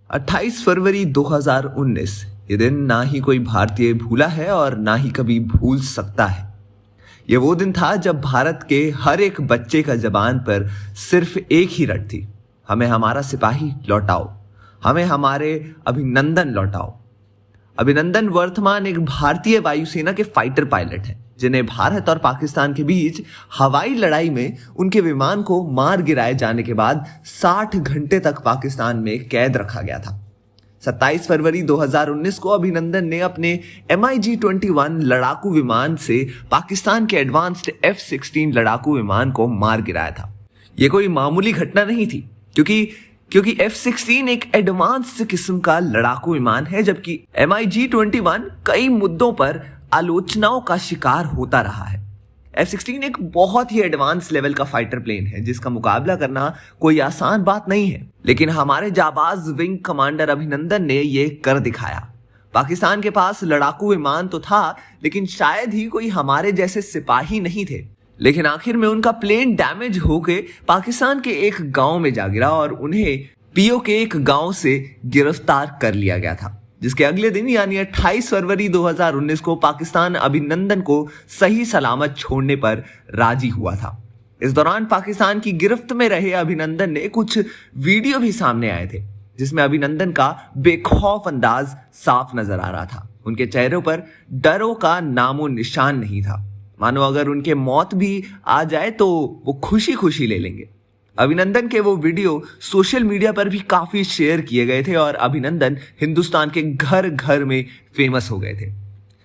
28 फरवरी 2019 ये दिन ना ही कोई भारतीय भूला है और ना ही कभी भूल सकता है। ये वो दिन था जब भारत के हर एक बच्चे का जबान पर सिर्फ एक ही रट थी, हमें हमारा सिपाही लौटाओ, हमें हमारे अभिनंदन लौटाओ। अभिनंदन वर्तमान एक भारतीय वायुसेना के फाइटर पायलट हैं, जिन्हें भारत और पाकिस्तान के बीच हवाई लड़ाई में उनके विमान को मार गिराए जाने के बाद 60 घंटे तक पाकिस्तान में कैद रखा गया था। 27 फरवरी 2019 को अभिनंदन ने अपने MiG-21 लड़ाकू विमान से पाकिस्तान के एडवांस्ड F-16 लड़ाकू विमान को मार गिराया था। यह कोई मामूली घटना नहीं थी, क्योंकि F-16 एक एडवांस किस्म का लड़ाकू विमान है, जबकि MiG-21 कई मुद्दों पर आलोचनाओं का शिकार होता रहा है। F-16 एक बहुत ही एडवांस लेवल का फाइटर प्लेन है, जिसका मुकाबला करना कोई आसान बात नहीं है, लेकिन हमारे जाबाज विंग कमांडर अभिनंदन ने ये कर दिखाया। पाकिस्तान के पास लड़ाकू विमान तो था, लेकिन शायद ही कोई हमारे जैसे सिपाही नहीं थे। लेकिन आखिर में उनका प्लेन डैमेज होके पाकिस्तान के एक गांव में जा गिरा और उन्हें पीओ के एक गांव से गिरफ्तार कर लिया गया था, जिसके अगले दिन यानी 28 फरवरी 2019 को पाकिस्तान अभिनंदन को सही सलामत छोड़ने पर राजी हुआ था। इस दौरान पाकिस्तान की गिरफ्त में रहे अभिनंदन ने कुछ वीडियो भी सामने आए थे, जिसमें अभिनंदन का बेखौफ अंदाज साफ नजर आ रहा था। उनके चेहरों पर डरों का नामो निशान नहीं था, मानो अगर उनके मौत भी आ जाए तो वो खुशी खुशी ले लेंगे। अभिनंदन के वो वीडियो सोशल मीडिया पर भी काफी शेयर किए गए थे और अभिनंदन हिंदुस्तान के घर घर में फेमस हो गए थे।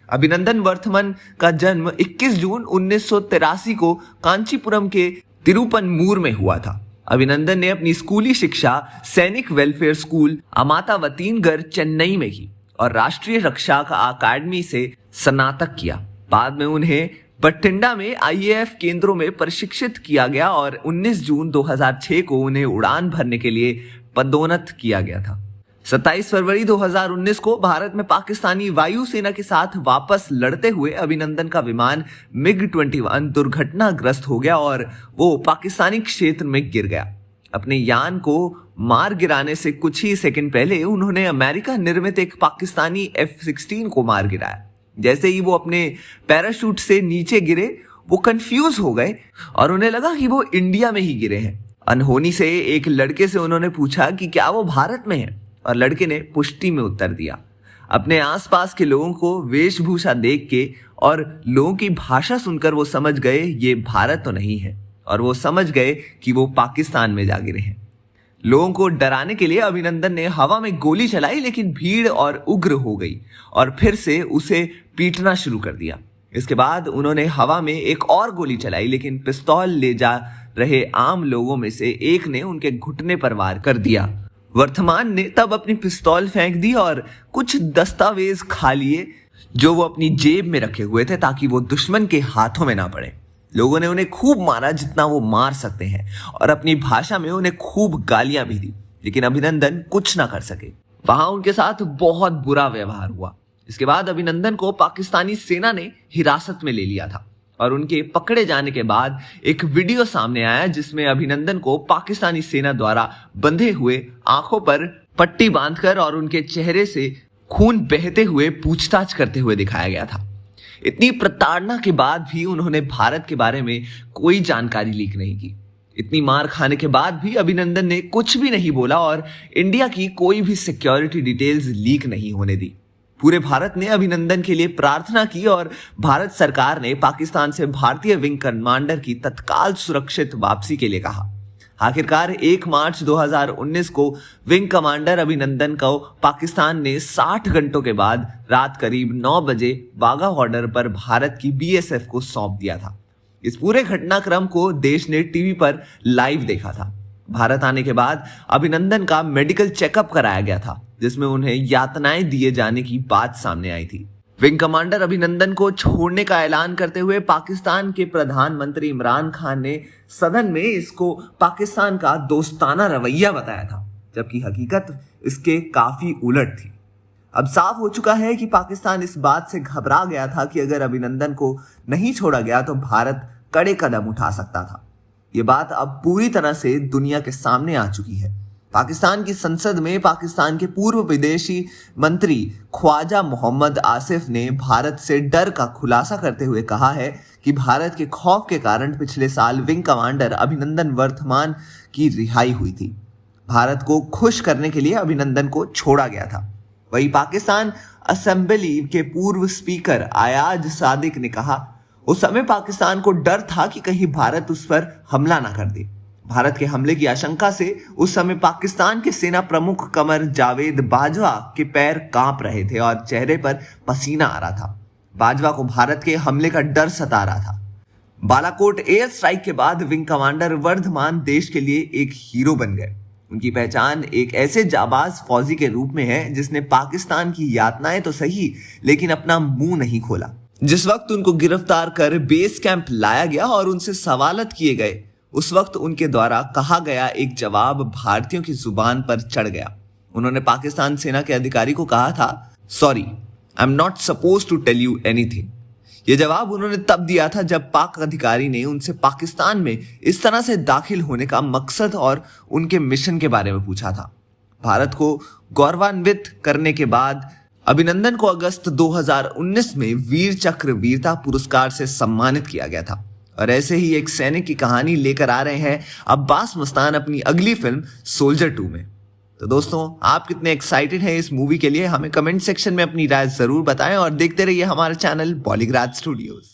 अभिनंदन वर्तमान का जन्म 21 जून 1983 को कांचीपुरम के तिरुपनमूर में हुआ था। अभिनंदन ने अपनी स्कूली शिक्षा सैनिक वेलफेयर स्कूल अमातावतीनगर चेन्नई में की और राष्ट्रीय रक्षा अकादमी से स्नातक किया। बाद में उन्हें बठिंडा में IAF केंद्रों में प्रशिक्षित किया गया और 19 जून 2006 को उन्हें उड़ान भरने के लिए पदोन्नत किया गया था। 27 फरवरी 2019 को भारत में पाकिस्तानी वायुसेना के साथ वापस लड़ते हुए अभिनंदन का विमान MiG-21 दुर्घटनाग्रस्त हो गया और वो पाकिस्तानी क्षेत्र में गिर गया। अपने यान को मार गिराने से कुछ ही सेकंड पहले उन्होंने अमेरिका निर्मित एक पाकिस्तानी F-16 को मार गिराया। जैसे ही वो अपने पैराशूट से नीचे गिरे, वो कंफ्यूज हो गए और उन्हें लगा कि वो इंडिया में ही गिरे हैं। अनहोनी से एक लड़के से उन्होंने पूछा कि क्या वो भारत में है, और लड़के ने पुष्टि में उत्तर दिया। अपने आसपास के लोगों को वेशभूषा देख के और लोगों की भाषा सुनकर वो समझ गए ये भारत तो नहीं है, और वो समझ गए कि वो पाकिस्तान में जा गिरे हैं। लोगों को डराने के लिए अभिनंदन ने हवा में गोली चलाई, लेकिन भीड़ और उग्र हो गई और फिर से उसे पीटना शुरू कर दिया। इसके बाद उन्होंने हवा में एक और गोली चलाई, लेकिन पिस्तौल ले जा रहे आम लोगों में से एक ने उनके घुटने पर वार कर दिया। वर्तमान ने तब अपनी पिस्तौल फेंक दी और कुछ दस्तावेज खा लिए जो वो अपनी जेब में रखे हुए थे, ताकि वो दुश्मन के हाथों में ना पड़े। लोगों ने उन्हें खूब मारा, जितना वो मार सकते हैं, और अपनी भाषा में उन्हें खूब गालियां भी दी, लेकिन अभिनंदन कुछ ना कर सके। वहां उनके साथ बहुत बुरा व्यवहार हुआ। इसके बाद अभिनंदन को पाकिस्तानी सेना ने हिरासत में ले लिया था और उनके पकड़े जाने के बाद एक वीडियो सामने आया, जिसमें अभिनंदन को पाकिस्तानी सेना द्वारा बंधे हुए आंखों पर पट्टी बांधकर और उनके चेहरे से खून बहते हुए पूछताछ करते हुए दिखाया गया था। इतनी प्रताड़ना के बाद भी उन्होंने भारत के बारे में कोई जानकारी लीक नहीं की। इतनी मार खाने के बाद भी अभिनंदन ने कुछ भी नहीं बोला और इंडिया की कोई भी सिक्योरिटी डिटेल्स लीक नहीं होने दी। पूरे भारत ने अभिनंदन के लिए प्रार्थना की और भारत सरकार ने पाकिस्तान से भारतीय विंग कमांडर की तत्काल सुरक्षित वापसी के लिए कहा। आखिरकार 1 मार्च 2019 को विंग कमांडर अभिनंदन को पाकिस्तान ने 60 घंटों के बाद रात करीब 9 बजे वाघा बॉर्डर पर भारत की BSF को सौंप दिया था। इस पूरे घटनाक्रम को देश ने टीवी पर लाइव देखा था। भारत आने के बाद अभिनंदन का मेडिकल चेकअप कराया गया था, जिसमें उन्हें यातनाएं दिए जाने की बात सामने आई थी। विंग कमांडर अभिनंदन को छोड़ने का ऐलान करते हुए पाकिस्तान के प्रधानमंत्री इमरान खान ने सदन में इसको पाकिस्तान का दोस्ताना रवैया बताया था, जबकि हकीकत इसके काफी उलट थी। अब साफ हो चुका है कि पाकिस्तान इस बात से घबरा गया था कि अगर अभिनंदन को नहीं छोड़ा गया तो भारत कड़े कदम उठा सकता था। ये बात अब पूरी तरह से दुनिया के सामने आ चुकी है। पाकिस्तान की संसद में पाकिस्तान के पूर्व विदेशी मंत्री ख्वाजा मोहम्मद आसिफ ने भारत से डर का खुलासा करते हुए कहा है कि भारत के खौफ के कारण पिछले साल विंग कमांडर अभिनंदन वर्धमान की रिहाई हुई थी। भारत को खुश करने के लिए अभिनंदन को छोड़ा गया था। वहीं पाकिस्तान असेंबली के पूर्व स्पीकर अयाज सादिक ने कहा, उस समय पाकिस्तान को डर था कि कहीं भारत उस पर हमला ना कर दे। भारत के हमले की आशंका से उस समय पाकिस्तान के सेना प्रमुख कमर जावेद बाजवा के पैर कांप रहे थे और चेहरे पर पसीना आ रहा था। बाजवा को भारत के हमले का डर सता रहा था। बालाकोट एयर स्ट्राइक के बाद विंग कमांडर वर्धमान देश के लिए एक हीरो बन गए। उनकी पहचान एक ऐसे जाबाज फौजी के रूप में है जिसने पाकिस्तान की यातनाएं तो सही लेकिन अपना मुंह नहीं खोला। जिस वक्त उनको गिरफ्तार कर बेस कैंप लाया गया और उनसे सवालत किए गए, उस वक्त उनके द्वारा कहा गया एक जवाब भारतीयों की जुबान पर चढ़ गया। उन्होंने पाकिस्तान सेना के अधिकारी को कहा था, sorry, I am not suppose to tell you anything. यह जवाब उन्होंने तब दिया था जब पाक अधिकारी ने उनसे पाकिस्तान में इस तरह से दाखिल होने का मकसद और उनके मिशन के बारे में पूछा था। भारत को गौरवान्वित करने के बाद अभिनंदन को अगस्त 2019 में वीर चक्र वीरता पुरस्कार से सम्मानित किया गया था। और ऐसे ही एक सैनिक की कहानी लेकर आ रहे हैं अब्बास मस्तान अपनी अगली फिल्म सोल्जर 2 में। तो दोस्तों, आप कितने एक्साइटेड हैं इस मूवी के लिए, हमें कमेंट सेक्शन में अपनी राय जरूर बताएं और देखते रहिए हमारा चैनल बॉलीग्राज स्टूडियोज।